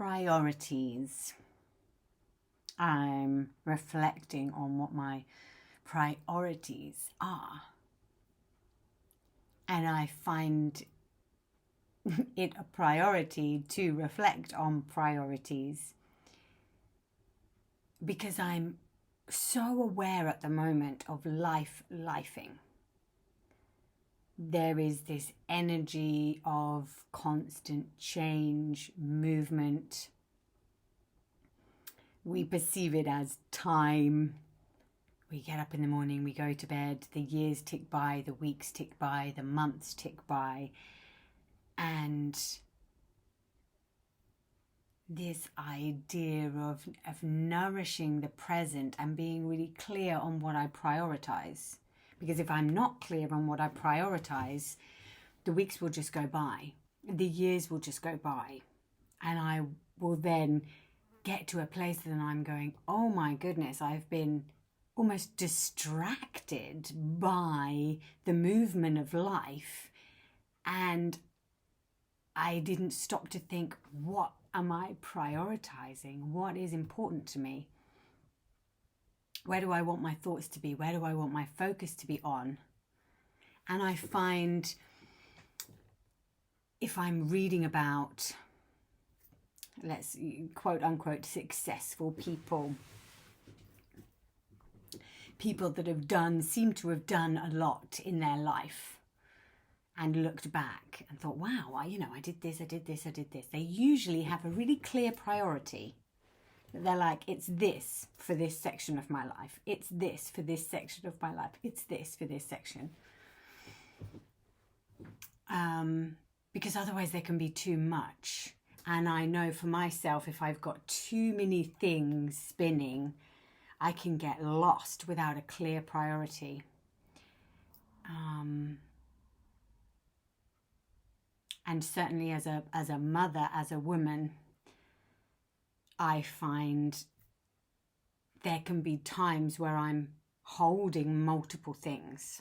priorities. I'm reflecting on what my priorities are. And I find it a priority to reflect on priorities because I'm so aware at the moment of lifing. There is this energy of constant change, movement. We perceive it as time. We get up in the morning, we go to bed, the years tick by, the weeks tick by, the months tick by. And this idea of nourishing the present and being really clear on what I prioritize. Because if I'm not clear on what I prioritize, the weeks will just go by. The years will just go by. And I will then get to a place that I'm going, oh my goodness, I've been almost distracted by the movement of life. And I didn't stop to think, what am I prioritizing? What is important to me? Where do I want my thoughts to be? Where do I want my focus to be on? And I find if I'm reading about, let's quote unquote, successful people, people that seem to have done a lot in their life and looked back and thought, wow, I did this, I did this, I did this. They usually have a really clear priority. They're like, it's this for this section of my life. It's this for this section of my life. It's this for this section. Because otherwise there can be too much. And I know for myself, if I've got too many things spinning, I can get lost without a clear priority. And certainly as a mother, as a woman, I find there can be times where I'm holding multiple things.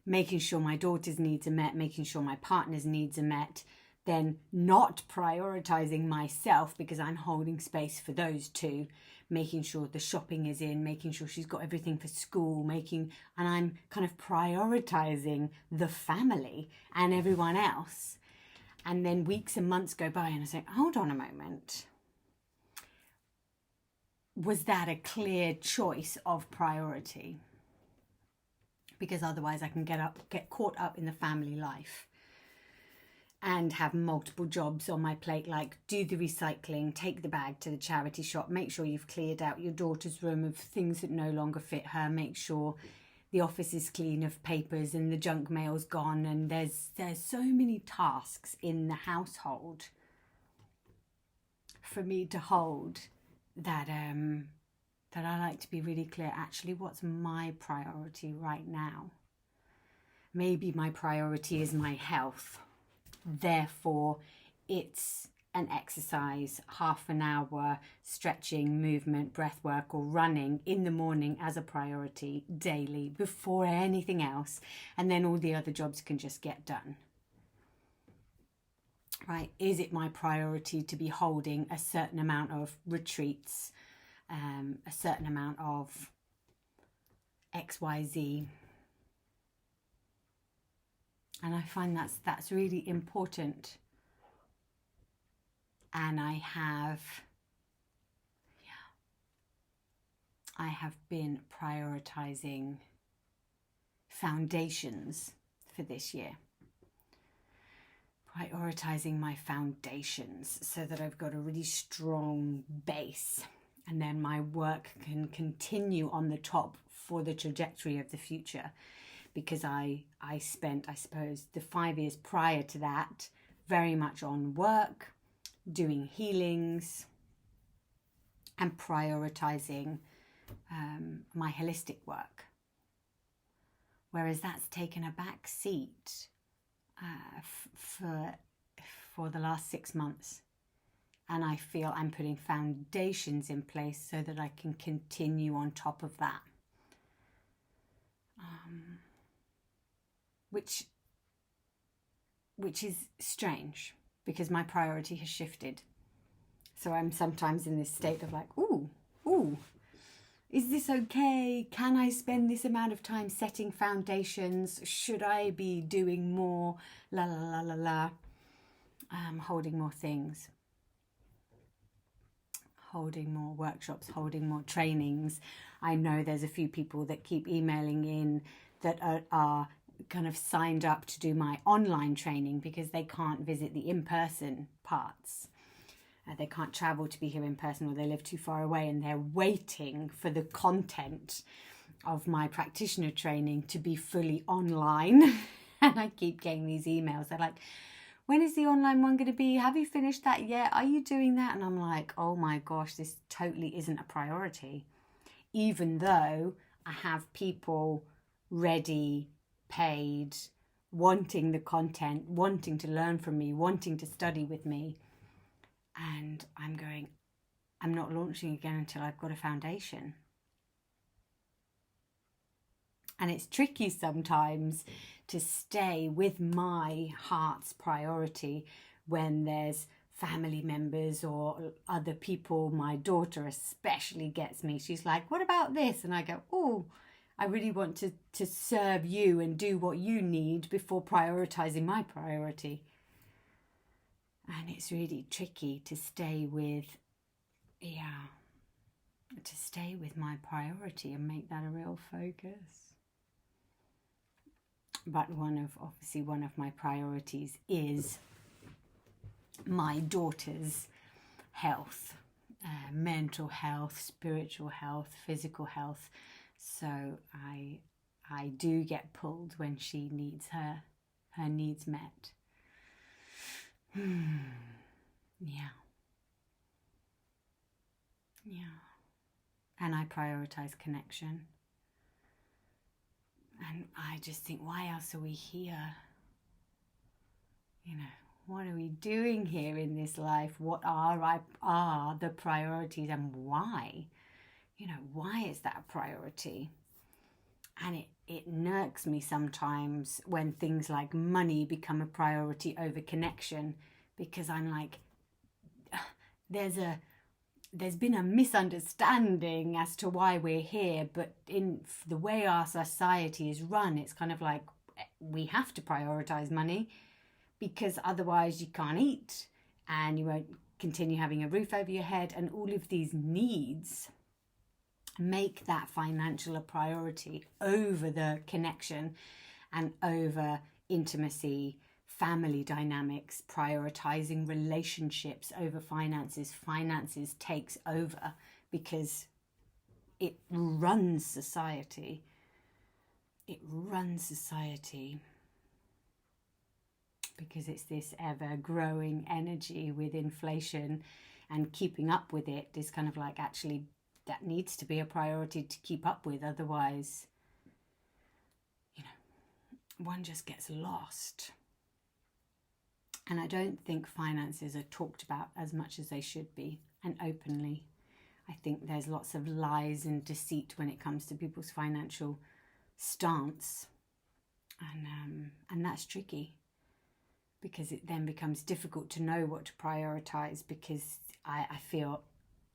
Making sure my daughter's needs are met, making sure my partner's needs are met, then not prioritizing myself because I'm holding space for those two, making sure the shopping is in, making sure she's got everything for school, and I'm kind of prioritizing the family and everyone else. And then weeks and months go by and I say, hold on a moment. Was that a clear choice of priority? Because otherwise I can get caught up in the family life and have multiple jobs on my plate, like do the recycling, take the bag to the charity shop, make sure you've cleared out your daughter's room of things that no longer fit her, make sure the office is clean of papers and the junk mail's gone, and there's so many tasks in the household for me to hold that I like to be really clear, actually, what's my priority right now? Maybe my priority is my health. Therefore, it's an exercise, half an hour, stretching, movement, breath work or running in the morning as a priority daily before anything else. And then all the other jobs can just get done. Right? Is it my priority to be holding a certain amount of retreats, a certain amount of XYZ? And I find that's really important. And I have been prioritizing foundations for this year. Prioritizing my foundations so that I've got a really strong base, and then my work can continue on the top for the trajectory of the future. Because I spent, I suppose, the 5 years prior to that very much on work, doing healings and prioritizing my holistic work. Whereas that's taken a back seat for the last 6 months. And I feel I'm putting foundations in place so that I can continue on top of that. Which is strange, because my priority has shifted. So I'm sometimes in this state of like, ooh, is this okay? Can I spend this amount of time setting foundations? Should I be doing more? La la la la la. Holding more things, holding more workshops, holding more trainings. I know there's a few people that keep emailing in that are kind of signed up to do my online training because they can't visit the in-person parts. They can't travel to be here in person, or they live too far away, and they're waiting for the content of my practitioner training to be fully online. And I keep getting these emails. They're like, when is the online one going to be? Have you finished that yet? Are you doing that? And I'm like, oh my gosh, this totally isn't a priority. Even though I have people ready, paid, wanting the content, wanting to learn from me, wanting to study with me. And I'm going, I'm not launching again until I've got a foundation. And it's tricky sometimes to stay with my heart's priority when there's family members or other people. My daughter especially gets me. She's like, what about this? And I go, oh, I really want to serve you and do what you need before prioritizing my priority. And it's really tricky to stay with, to stay with my priority and make that a real focus. But obviously one of my priorities is my daughter's health, mental health, spiritual health, physical health. So I do get pulled when she needs her needs met. Yeah. And I prioritize connection. And I just think, why else are we here? What are we doing here in this life? What are the priorities, and why? Why is that a priority? And it irks me sometimes when things like money become a priority over connection, because I'm like, there's been a misunderstanding as to why we're here, but in the way our society is run, it's kind of like we have to prioritize money because otherwise you can't eat and you won't continue having a roof over your head, and all of these needs make that financial a priority over the connection and over intimacy, family dynamics, prioritizing relationships over finances. Finances takes over because it runs society. It runs society because it's this ever-growing energy with inflation, and keeping up with it is kind of like, actually, that needs to be a priority to keep up with. Otherwise, one just gets lost. And I don't think finances are talked about as much as they should be, and openly. I think there's lots of lies and deceit when it comes to people's financial stance. And that's tricky, because it then becomes difficult to know what to prioritize, because I feel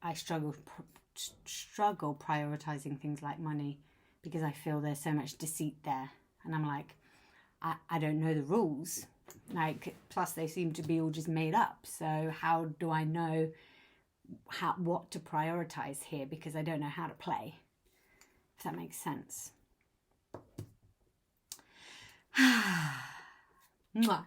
I struggle prioritizing things like money, because I feel there's so much deceit there, and I'm like, I don't know the rules, plus they seem to be all just made up, so how do I know what to prioritize here, because I don't know how to play, if that makes sense. Mwah.